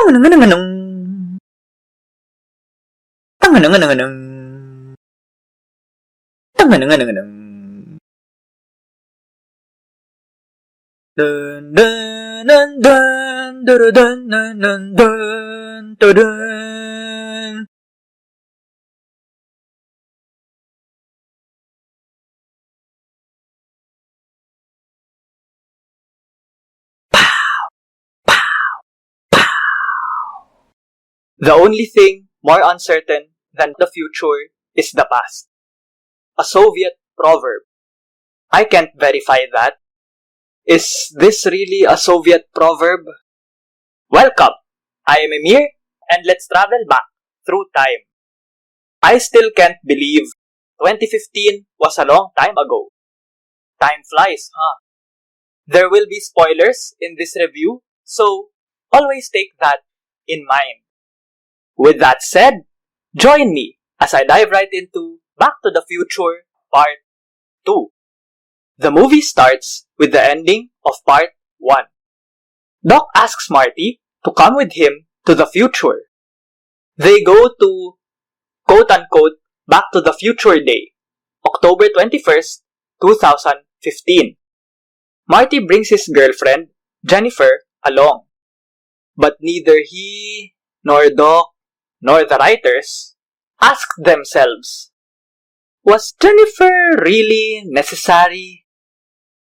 The only thing more uncertain than the future is the past. A Soviet proverb. I can't verify that. Is this really a Soviet proverb? Welcome! I am Emir, and let's travel back through time. I still can't believe 2015 was a long time ago. Time flies, huh? There will be spoilers in this review, so always take that in mind. With that said, join me as I dive right into Back to the Future Part 2. The movie starts with the ending of Part 1. Doc asks Marty to come with him to the future. They go to quote-unquote Back to the Future Day, October 21st, 2015. Marty brings his girlfriend, Jennifer, along. But neither he nor Doc nor the writers ask themselves, was Jennifer really necessary?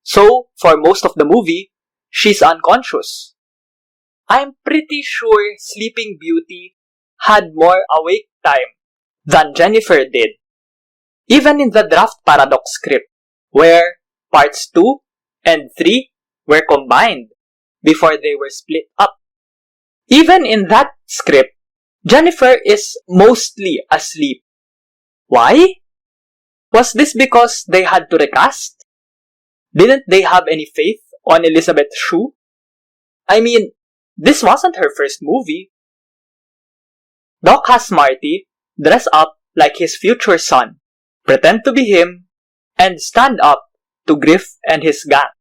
So, for most of the movie, she's unconscious. I'm pretty sure Sleeping Beauty had more awake time than Jennifer did. Even in the draft paradox script, where parts 2 and 3 were combined before they were split up. Even in that script, Jennifer is mostly asleep. Why? Was this because they had to recast? Didn't they have any faith on Elizabeth Shue? I mean, this wasn't her first movie. Doc has Marty dress up like his future son, pretend to be him, and stand up to Griff and his gang.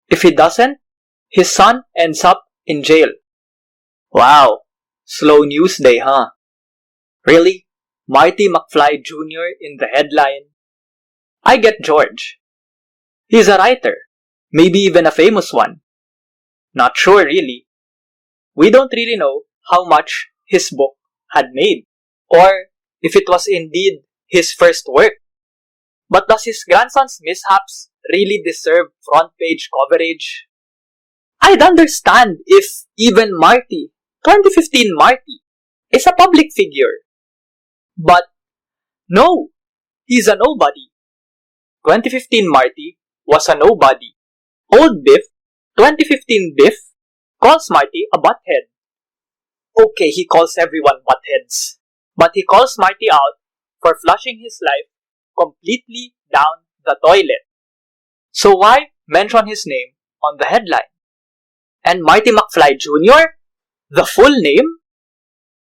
If he doesn't, his son ends up in jail. Wow. Slow news day, huh? Really? Marty McFly Jr. in the headline? I get George. He's a writer. Maybe even a famous one. Not sure really. We don't really know how much his book had made, or if it was indeed his first work. But does his grandson's mishaps really deserve front page coverage? I'd understand if even Marty, 2015 Marty, is a public figure. But no, he's a nobody. 2015 Marty was a nobody. Old Biff, 2015 Biff, calls Marty a butthead. Okay, he calls everyone buttheads. But he calls Marty out for flushing his life completely down the toilet. So why mention his name on the headline? And Marty McFly Jr.? The full name?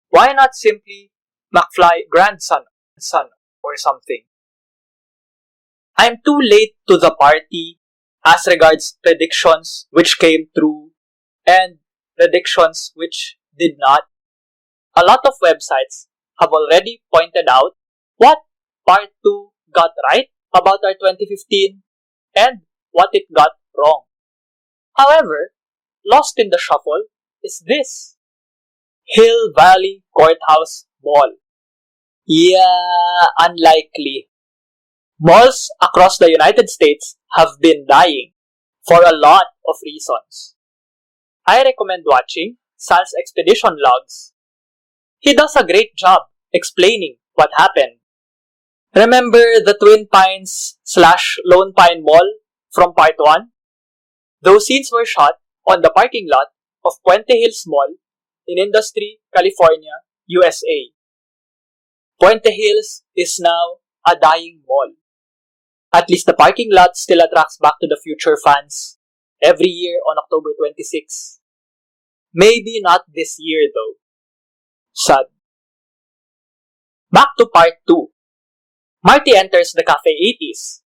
Why not simply McFly grandson or something? I'm too late to the party as regards predictions which came true and predictions which did not. A lot of websites have already pointed out what Part 2 got right about our 2015 and what it got wrong. However, lost in the shuffle is this. Hill Valley Courthouse Mall. Yeah, unlikely. Malls across the United States have been dying for a lot of reasons. I recommend watching Sal's expedition logs. He does a great job explaining what happened. Remember the Twin Pines / Lone Pine Mall from Part 1? Those scenes were shot on the parking lot of Puente Hills Mall in Industry, California, USA. Puente Hills is now a dying mall. At least the parking lot still attracts Back to the Future fans every year on October 26. Maybe not this year though. Sad. Back to Part 2. Marty enters the Cafe 80s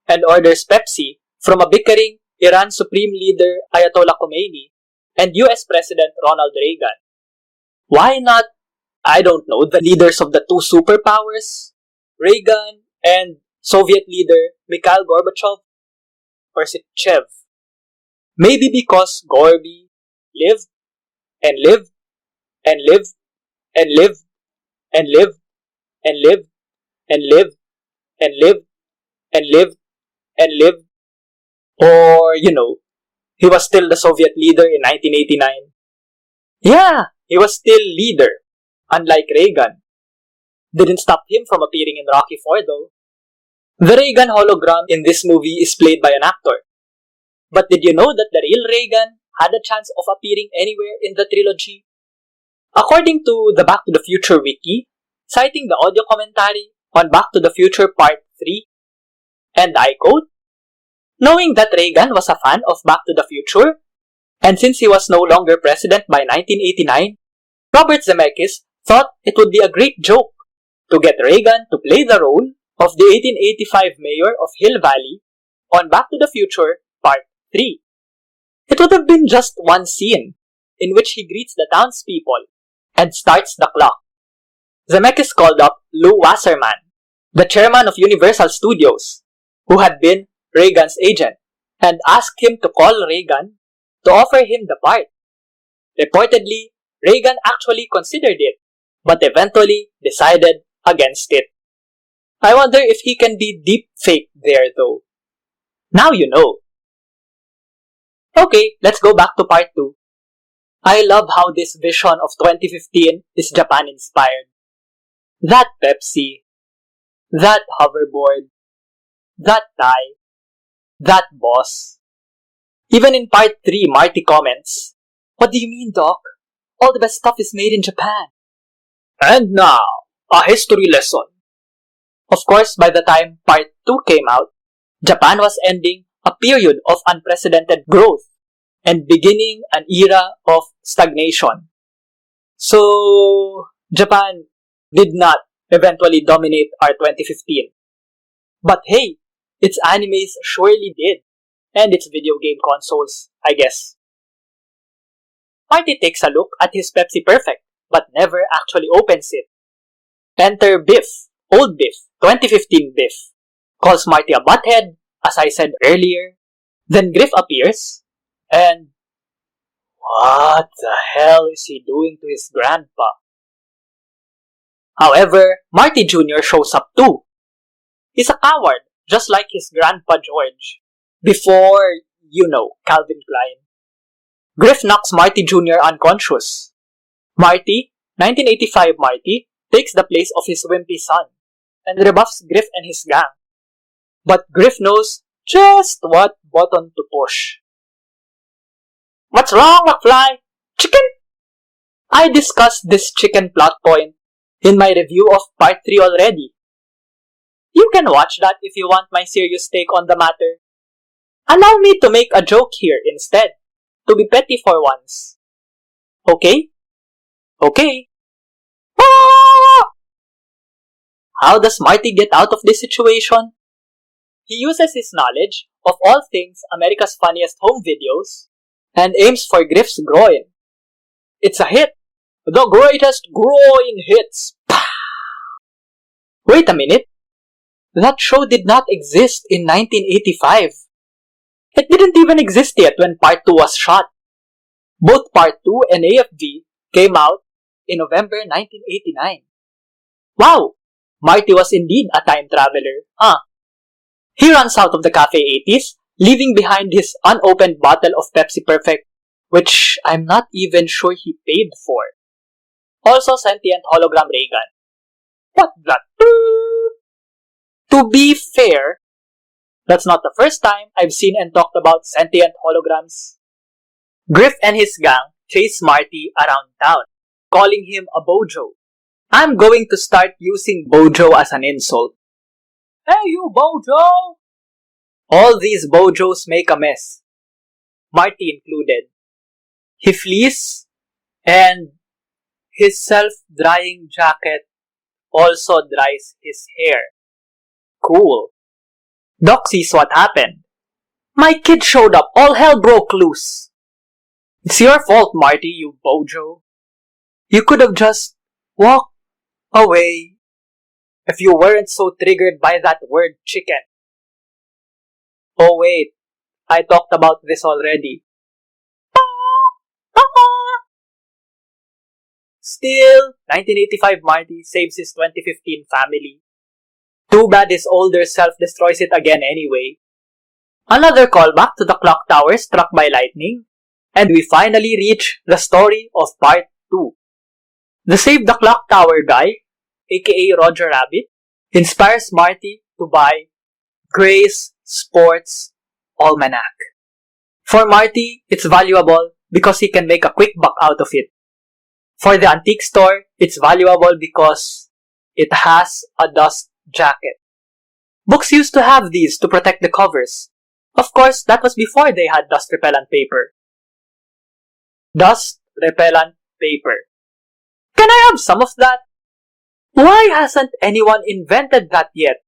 and orders Pepsi from a bickering Iran Supreme Leader Ayatollah Khomeini and US President Ronald Reagan. Why not, I don't know, the leaders of the two superpowers? Reagan and Soviet leader Mikhail Gorbachev? Or is it Chev? Maybe because Gorby lived and lived and lived and lived and lived and lived and lived and lived and lived and lived. Or, he was still the Soviet leader in 1989. Yeah, he was still leader, unlike Reagan. Didn't stop him from appearing in Rocky 4 though. The Reagan hologram in this movie is played by an actor. But did you know that the real Reagan had a chance of appearing anywhere in the trilogy? According to the Back to the Future wiki, citing the audio commentary on Back to the Future Part 3, and I quote, knowing that Reagan was a fan of Back to the Future, and since he was no longer president by 1989, Robert Zemeckis thought it would be a great joke to get Reagan to play the role of the 1885 mayor of Hill Valley on Back to the Future Part 3. It would have been just one scene in which he greets the townspeople and starts the clock. Zemeckis called up Lou Wasserman, the chairman of Universal Studios, who had been Reagan's agent, and asked him to call Reagan to offer him the part. Reportedly, Reagan actually considered it, but eventually decided against it. I wonder if he can be deep fake there though. Now you know. Okay, let's go back to part 2. I love how this vision of 2015 is Japan inspired. That Pepsi, that hoverboard, that tie, that boss. Even in part 3, Marty comments, "What do you mean, Doc? All the best stuff is made in Japan." And now, a history lesson. Of course, by the time part 2 came out, Japan was ending a period of unprecedented growth and beginning an era of stagnation. So, Japan did not eventually dominate our 2015. But hey, its animes surely did. And its video game consoles, I guess. Marty takes a look at his Pepsi Perfect, but never actually opens it. Enter Biff, Old Biff, 2015 Biff, calls Marty a butthead, as I said earlier. Then Griff appears, and what the hell is he doing to his grandpa? However, Marty Jr. shows up too. He's a coward, just like his grandpa George. Before, Calvin Klein. Griff knocks Marty Jr. unconscious. Marty, 1985 Marty, takes the place of his wimpy son and rebuffs Griff and his gang. But Griff knows just what button to push. What's wrong, McFly? Chicken? I discussed this chicken plot point in my review of part 3 already. You can watch that if you want my serious take on the matter. Allow me to make a joke here instead, to be petty for once. Okay? Okay. Ah! How does Marty get out of this situation? He uses his knowledge of all things America's Funniest Home Videos and aims for Griff's groin. It's a hit. The greatest groin hits. Wait a minute. That show did not exist in 1985. It didn't even exist yet when Part 2 was shot. Both Part 2 and AFV came out in November 1989. Wow! Marty was indeed a time traveler, huh? He runs out of the Cafe 80s, leaving behind his unopened bottle of Pepsi Perfect, which I'm not even sure he paid for. Also sentient hologram Reagan. What the? To be fair, that's not the first time I've seen and talked about sentient holograms. Griff and his gang chase Marty around town, calling him a bojo. I'm going to start using bojo as an insult. Hey you bojo! All these bojos make a mess, Marty included. He flees, and his self-drying jacket also dries his hair. Cool. Doc sees what happened. My kid showed up, all hell broke loose. It's your fault, Marty, you bojo. You could have just walked away if you weren't so triggered by that word chicken. Oh wait, I talked about this already. Still, 1985 Marty saves his 2015 family. Too bad his older self destroys it again anyway. Another callback to the clock tower struck by lightning, and we finally reach the story of part 2. The Save the Clock Tower guy, aka Roger Rabbit, inspires Marty to buy Gray's Sports Almanac. For Marty, it's valuable because he can make a quick buck out of it. For the antique store, it's valuable because it has a dust jacket. Books used to have these to protect the covers. Of course, that was before they had dust repellent paper. Dust repellent paper. Can I have some of that? Why hasn't anyone invented that yet?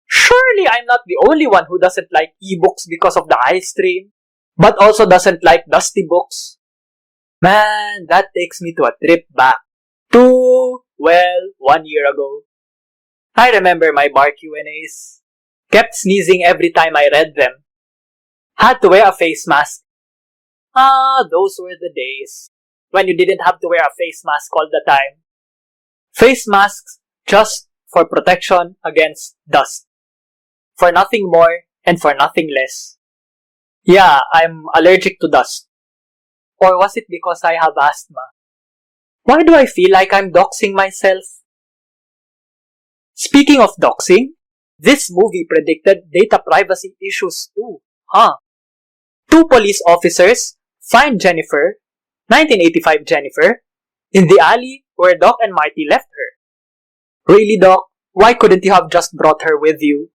Surely I'm not the only one who doesn't like ebooks because of the eye strain, but also doesn't like dusty books. Man, that takes me to a trip back to, 1 year ago. I remember my bar Q&As. Kept sneezing every time I read them. Had to wear a face mask. Those were the days when you didn't have to wear a face mask all the time. Face masks just for protection against dust. For nothing more and for nothing less. Yeah, I'm allergic to dust. Or was it because I have asthma? Why do I feel like I'm doxing myself? Speaking of doxing, this movie predicted data privacy issues too, huh? 2 police officers find Jennifer, 1985 Jennifer, in the alley where Doc and Marty left her. Really, Doc? Why couldn't you have just brought her with you?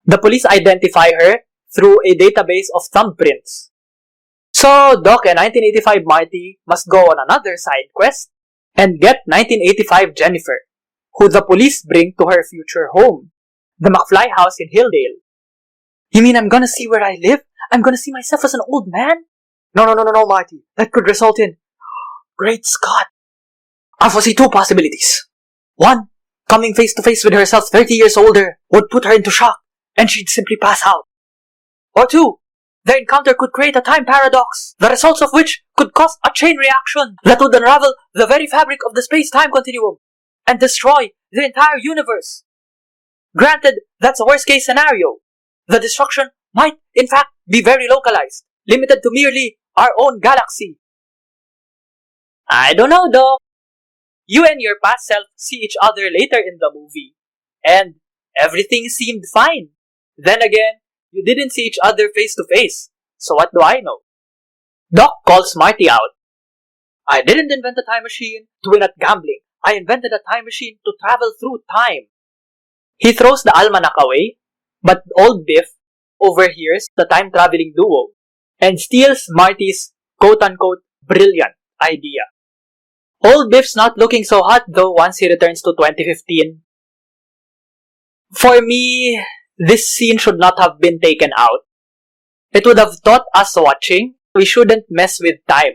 The police identify her through a database of thumbprints. So, Doc and 1985 Marty must go on another side quest and get 1985 Jennifer, who the police bring to her future home, the McFly house in Hilldale. You mean I'm gonna see where I live? I'm gonna see myself as an old man? No, Marty. That could result in... Great Scott! I foresee 2 possibilities. 1, coming face to face with herself 30 years older would put her into shock, and she'd simply pass out. Or 2, the encounter could create a time paradox, the results of which could cause a chain reaction that would unravel the very fabric of the space-time continuum and destroy the entire universe. Granted, that's a worst-case scenario. The destruction might, in fact, be very localized, limited to merely our own galaxy. I don't know, Doc. You and your past self see each other later in the movie, and everything seemed fine. Then again, you didn't see each other face to face, so what do I know? Doc calls Marty out. I didn't invent a time machine to win at gambling. I invented a time machine to travel through time. He throws the almanac away, but old Biff overhears the time-traveling duo and steals Marty's quote-unquote brilliant idea. Old Biff's not looking so hot though once he returns to 2015. For me, this scene should not have been taken out. It would have taught us watching we shouldn't mess with time,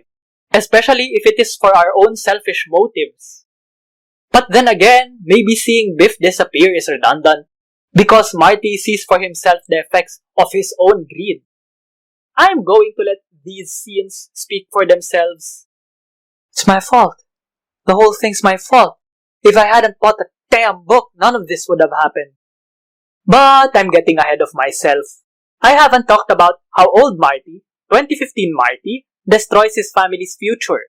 especially if it is for our own selfish motives. But then again, maybe seeing Biff disappear is redundant because Marty sees for himself the effects of his own greed. I'm going to let these scenes speak for themselves. It's my fault. The whole thing's my fault. If I hadn't bought a damn book, none of this would have happened. But I'm getting ahead of myself. I haven't talked about how old Marty, 2015 Marty, destroys his family's future.